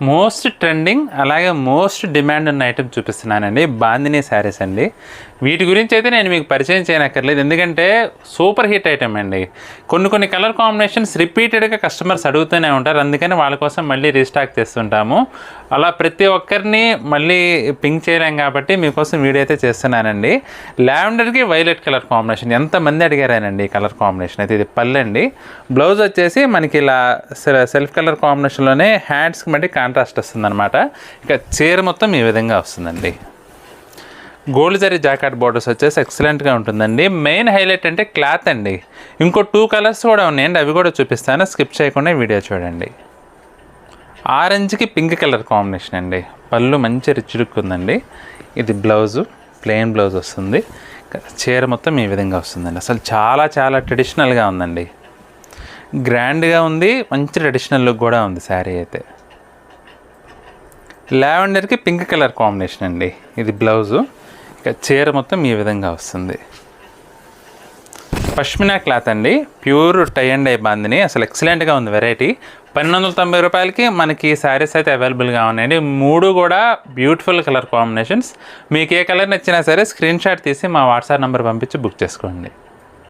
Most trending అలాగే most demand ఉన్న item చూపిస్తున్నానండి. బాందినీ శారీస్ అండి. వీటి గురించి అయితే నేను మీకు పరిచయం చేయనక్కర్లేదు, ఎందుకంటే సూపర్ హిట్ ఐటమ్ అండి. కొన్ని కలర్ కాంబినేషన్స్ రిపీటెడ్గా కస్టమర్స్ అడుగుతూనే ఉంటారు, అందుకని వాళ్ళ కోసం మళ్ళీ రీస్టాక్ చేస్తుంటాము. అలా ప్రతి ఒక్కరిని మళ్ళీ పింక్ చేయలేం కాబట్టి మీకోసం వీడియో అయితే చేస్తున్నానండి. లావెండర్కి వైలెట్ కలర్ కాంబినేషన్ ఎంతమంది అడిగారానండి ఈ కలర్ కాంబినేషన్ అయితే. ఇది పళ్ళండి. బ్లౌజ్ వచ్చేసి మనకి ఇలా సెల్ఫ్ కలర్ కాంబినేషన్లోనే హ్యాండ్స్కి మళ్ళీ కాంట్రాస్ట్ వస్తుంది అనమాట. ఇక చీర మొత్తం ఈ విధంగా వస్తుందండి. గోల్డ్ జరీ జాకెట్ బోర్డర్స్ వచ్చేసి ఎక్సలెంట్గా ఉంటుందండి. మెయిన్ హైలైట్ అంటే క్లాత్ అండి. ఇంకో 2 కలర్స్ కూడా ఉన్నాయండి, అవి కూడా చూపిస్తాను, స్కిప్ చేయకుండా వీడియో చూడండి. ఆరెంజ్కి పింక్ కలర్ కాంబినేషన్ అండి. పళ్ళు మంచి రిచ్ లుక్ ఉందండి. ఇది బ్లౌజు, ప్లెయిన్ బ్లౌజ్ వస్తుంది. చీర మొత్తం ఈ విధంగా వస్తుందండి. అసలు చాలా ట్రెడిషనల్గా ఉందండి, గ్రాండ్గా ఉంది, మంచి ట్రెడిషనల్ లుక్ కూడా ఉంది శారీ అయితే. లావెండర్కి పింక్ కలర్ కాంబినేషన్ అండి. ఇది బ్లౌజు, ఇక చీర మొత్తం ఈ విధంగా వస్తుంది. పష్మినా క్లాత్ అండి, pure tie and dye bandhani. అసలు ఎక్సలెంట్గా ఉంది వెరైటీ. 1290 రూపాయలకి మనకి శారీస్ అయితే అవైలబుల్గా ఉన్నాయండి. 3 కూడా బ్యూటిఫుల్ కలర్ కాంబినేషన్స్. మీకు ఏ కలర్ నచ్చినా సరే స్క్రీన్ షాట్ తీసి మా వాట్సాప్ నెంబర్ పంపించి బుక్ చేసుకోండి.